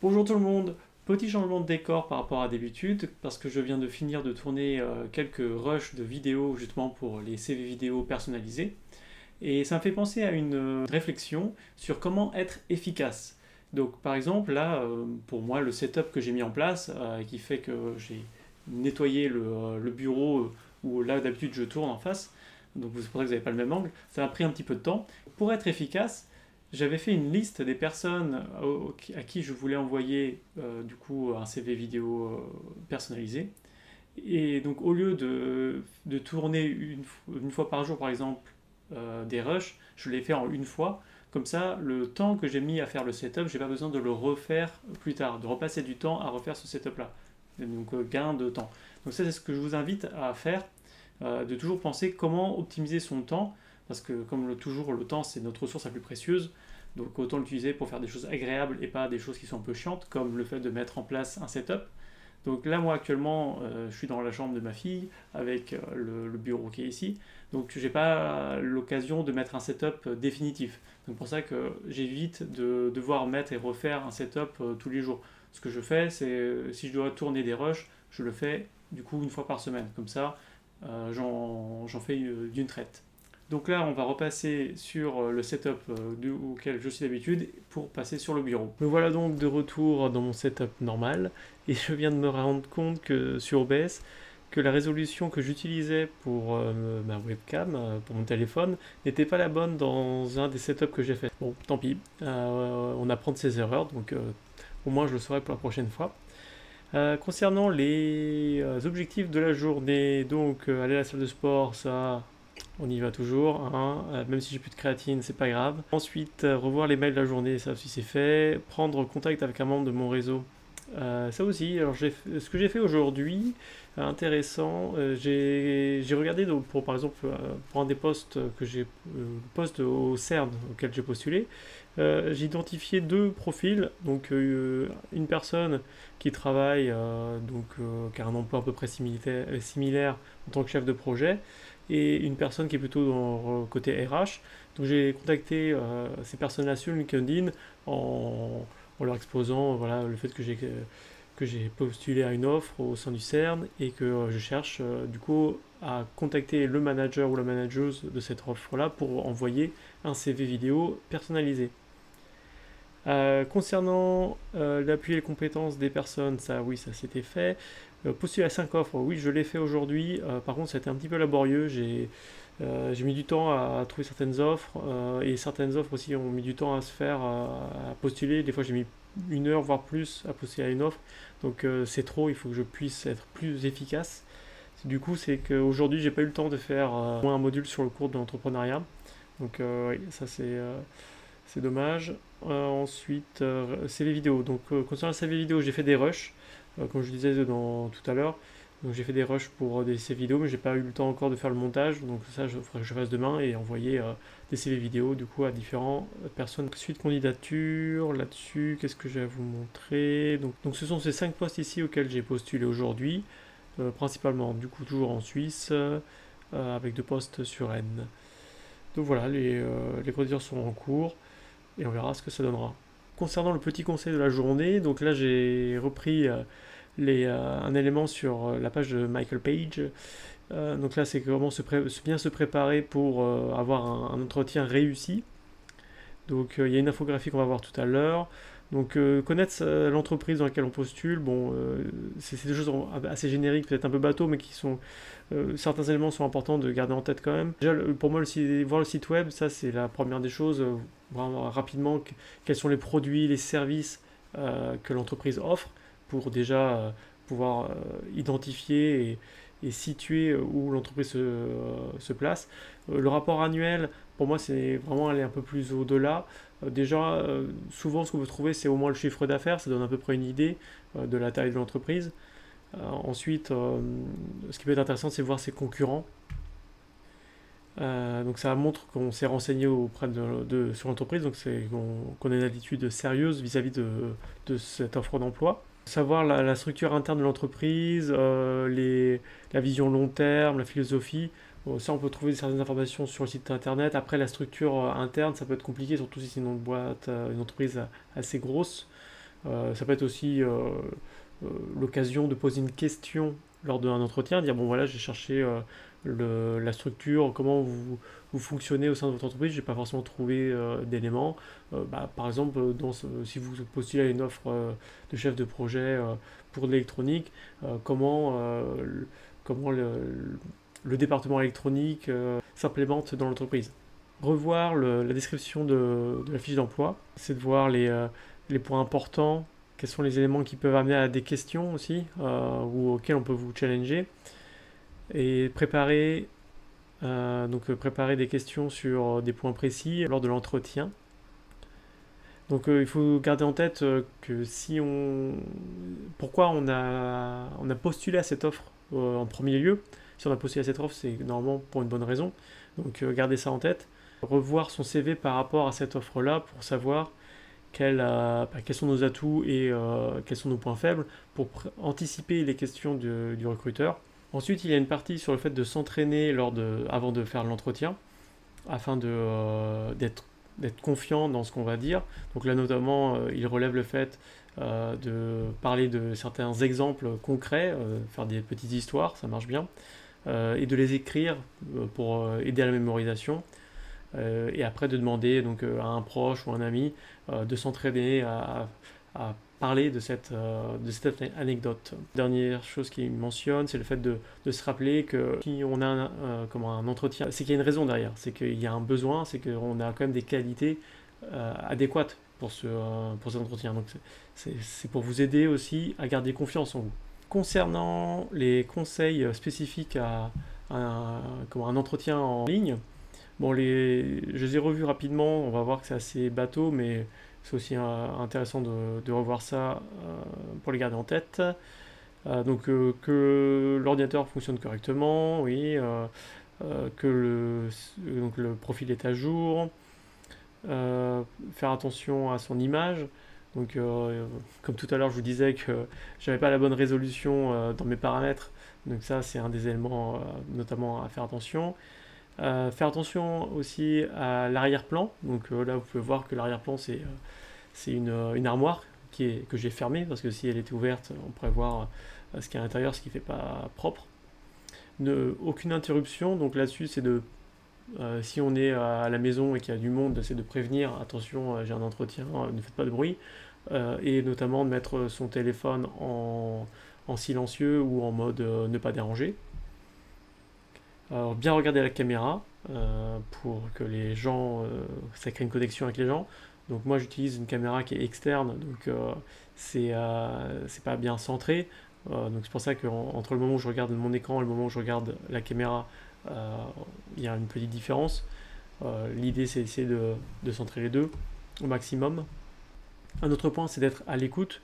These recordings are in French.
Bonjour tout le monde, petit changement de décor par rapport à d'habitude, parce que je viens de finir de tourner quelques rushs de vidéos justement pour les CV vidéo personnalisés. Et ça me fait penser à une réflexion sur comment être efficace. Donc par exemple là, pour moi le setup que j'ai mis en place, qui fait que j'ai nettoyé le bureau où là d'habitude je tourne en face, donc c'est pour ça que vous n'avez pas le même angle, ça m'a pris un petit peu de temps. Pour être efficace, j'avais fait une liste des personnes à qui je voulais envoyer du coup un CV vidéo personnalisé. Et donc au lieu de tourner une fois par jour par exemple des rushs, je l'ai fait en une fois. Comme ça, le temps que j'ai mis à faire le setup, j'ai pas besoin de le refaire plus tard, de repasser du temps à refaire ce setup-là. Donc gain de temps. Donc ça c'est ce que je vous invite à faire, de toujours penser comment optimiser son temps, parce que comme toujours le temps c'est notre ressource la plus précieuse, donc autant l'utiliser pour faire des choses agréables et pas des choses qui sont un peu chiantes, comme le fait de mettre en place un setup. Donc là, moi actuellement, je suis dans la chambre de ma fille avec le bureau qui est ici. Donc j'ai pas l'occasion de mettre un setup définitif. Donc pour ça que j'évite de devoir mettre et refaire un setup tous les jours. Ce que je fais, c'est si je dois tourner des rushs, je le fais du coup une fois par semaine. Comme ça, j'en fais d'une traite. Donc là, on va repasser sur le setup auquel je suis d'habitude pour passer sur le bureau. Me voilà donc de retour dans mon setup normal et je viens de me rendre compte que sur OBS, que la résolution que j'utilisais pour ma webcam, pour mon téléphone, n'était pas la bonne dans un des setups que j'ai fait. Bon, tant pis, on apprend de ses erreurs, donc au moins je le saurai pour la prochaine fois. Concernant les objectifs de la journée, donc aller à la salle de sport, ça on y va toujours, hein. Même si j'ai plus de créatine, c'est pas grave. Ensuite, revoir les mails de la journée, ça aussi c'est fait. Prendre contact avec un membre de mon réseau, ça aussi. Alors, ce que j'ai fait aujourd'hui, intéressant, j'ai regardé donc, pour par exemple pour un des postes que j'ai poste au CERN auquel j'ai postulé, j'ai identifié deux profils. Donc une personne qui travaille qui a un emploi à peu près similaire en tant que chef de projet, et une personne qui est plutôt dans le côté RH. Donc j'ai contacté ces personnes-là sur LinkedIn en leur exposant voilà, le fait que j'ai postulé à une offre au sein du CERN et que je cherche du coup à contacter le manager ou la manageuse de cette offre-là pour envoyer un CV vidéo personnalisé. Concernant l'appui et les compétences des personnes, ça oui, ça s'était fait. Postuler à 5 offres, oui, je l'ai fait aujourd'hui. Par contre, ça a été un petit peu laborieux. J'ai mis du temps à trouver certaines offres et certaines offres aussi ont mis du temps à se faire, à postuler. Des fois, j'ai mis une heure, voire plus, à postuler à une offre. Donc, c'est trop, il faut que je puisse être plus efficace. Du coup, c'est qu'aujourd'hui, j'ai pas eu le temps de faire un module sur le cours de l'entrepreneuriat. Donc, oui, ça c'est dommage. Ensuite, CV vidéo. Donc, concernant le CV vidéo, j'ai fait des rushs, comme je disais tout à l'heure. Donc, j'ai fait des rushs pour des CV vidéo, mais j'ai pas eu le temps encore de faire le montage. Donc, ça, il faudrait que je fasse demain et envoyer des CV vidéo du coup à différentes personnes. Suite candidature, là-dessus, qu'est-ce que j'ai à vous montrer? Donc, ce sont ces 5 postes ici auxquels j'ai postulé aujourd'hui, principalement, du coup, toujours en Suisse, avec 2 postes sur Rennes. Donc voilà, les candidatures sont en cours et on verra ce que ça donnera. Concernant le petit conseil de la journée, donc là j'ai repris un élément sur la page de Michael Page. Donc là c'est comment bien se préparer pour avoir un entretien réussi. Donc il y a une infographie qu'on va voir tout à l'heure. Donc connaître l'entreprise dans laquelle on postule, bon, c'est des choses assez génériques, peut-être un peu bateau, mais qui sont certains éléments sont importants de garder en tête quand même. Déjà, pour moi, voir le site web, ça c'est la première des choses. Voir rapidement quels sont les produits, les services que l'entreprise offre pour déjà pouvoir identifier et situer où l'entreprise se place. Le rapport annuel, pour moi, c'est vraiment aller un peu plus au-delà. Déjà, souvent, ce qu'on peut trouver, c'est au moins le chiffre d'affaires. Ça donne à peu près une idée de la taille de l'entreprise. Ensuite, ce qui peut être intéressant, c'est voir ses concurrents. Donc ça montre qu'on s'est renseigné auprès sur l'entreprise, donc qu'on a une attitude sérieuse vis-à-vis de cette offre d'emploi. Savoir la structure interne de l'entreprise, la vision long terme, la philosophie. Bon, ça, on peut trouver certaines informations sur le site internet. Après, la structure interne, ça peut être compliqué, surtout si c'est une boîte, une entreprise assez grosse. Ça peut être aussi l'occasion de poser une question lors d'un entretien, dire bon voilà j'ai cherché la structure, comment vous fonctionnez au sein de votre entreprise, j'ai pas forcément trouvé d'éléments. Par exemple, si vous postulez à une offre de chef de projet pour de l'électronique, comment le département électronique s'implémente dans l'entreprise. Revoir la description de la fiche d'emploi, c'est de voir les points importants, quels sont les éléments qui peuvent amener à des questions aussi, ou auxquels on peut vous challenger, et préparer des questions sur des points précis lors de l'entretien. Donc il faut garder en tête que pourquoi on a postulé à cette offre en premier lieu. Si on a postulé à cette offre, c'est normalement pour une bonne raison. Donc gardez ça en tête. Revoir son CV par rapport à cette offre-là pour savoir quels sont nos atouts et quels sont nos points faibles pour anticiper les questions du recruteur. Ensuite, il y a une partie sur le fait de s'entraîner avant de faire l'entretien afin d'être confiant dans ce qu'on va dire. Donc là, notamment, il relève le fait de parler de certains exemples concrets, faire des petites histoires, ça marche bien, et de les écrire pour aider à la mémorisation. Et après de demander donc, à un proche ou un ami de s'entraîner à parler de cette anecdote. Dernière chose qu'il mentionne, c'est le fait de se rappeler que si on a un entretien, c'est qu'il y a une raison derrière, c'est qu'il y a un besoin, c'est qu'on a quand même des qualités adéquates pour cet entretien. Donc c'est pour vous aider aussi à garder confiance en vous. Concernant les conseils spécifiques à un entretien en ligne, bon, je les ai revus rapidement, on va voir que c'est assez bateau, mais c'est aussi intéressant de revoir ça pour les garder en tête. Que l'ordinateur fonctionne correctement, oui, que le profil est à jour, faire attention à son image. Donc, comme tout à l'heure, je vous disais que j'avais pas la bonne résolution dans mes paramètres, donc ça c'est un des éléments notamment à faire attention. Faire attention aussi à l'arrière-plan. Donc là, vous pouvez voir que l'arrière-plan, c'est une armoire que j'ai fermée, parce que si elle était ouverte, on pourrait voir ce qu'il y a à l'intérieur, ce qui ne fait pas propre. Aucune interruption, donc là-dessus, c'est si on est à la maison et qu'il y a du monde, c'est de prévenir, attention, j'ai un entretien, ne faites pas de bruit, et notamment de mettre son téléphone en silencieux ou en mode ne pas déranger. Alors, bien regarder la caméra pour que les gens, ça crée une connexion avec les gens. Donc moi j'utilise une caméra qui est externe, donc c'est pas bien centré. Donc c'est pour ça qu'entre le moment où je regarde mon écran et le moment où je regarde la caméra, il y a une petite différence. L'idée c'est d'essayer de centrer les deux au maximum. Un autre point, c'est d'être à l'écoute.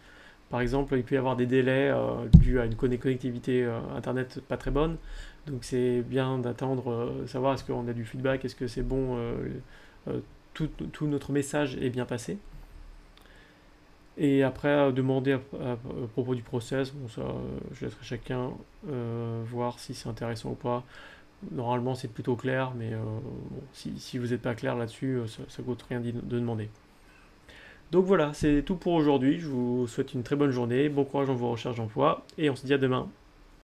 Par exemple, il peut y avoir des délais dus à une connectivité internet pas très bonne. Donc c'est bien d'attendre, savoir est-ce qu'on a du feedback, est-ce que c'est bon, tout notre message est bien passé. Et après, demander à propos du process, bon ça, je laisserai chacun voir si c'est intéressant ou pas. Normalement c'est plutôt clair, mais bon, si vous n'êtes pas clair là-dessus, ça coûte rien de demander. Donc voilà, c'est tout pour aujourd'hui. Je vous souhaite une très bonne journée, bon courage dans vos recherches d'emploi et on se dit à demain.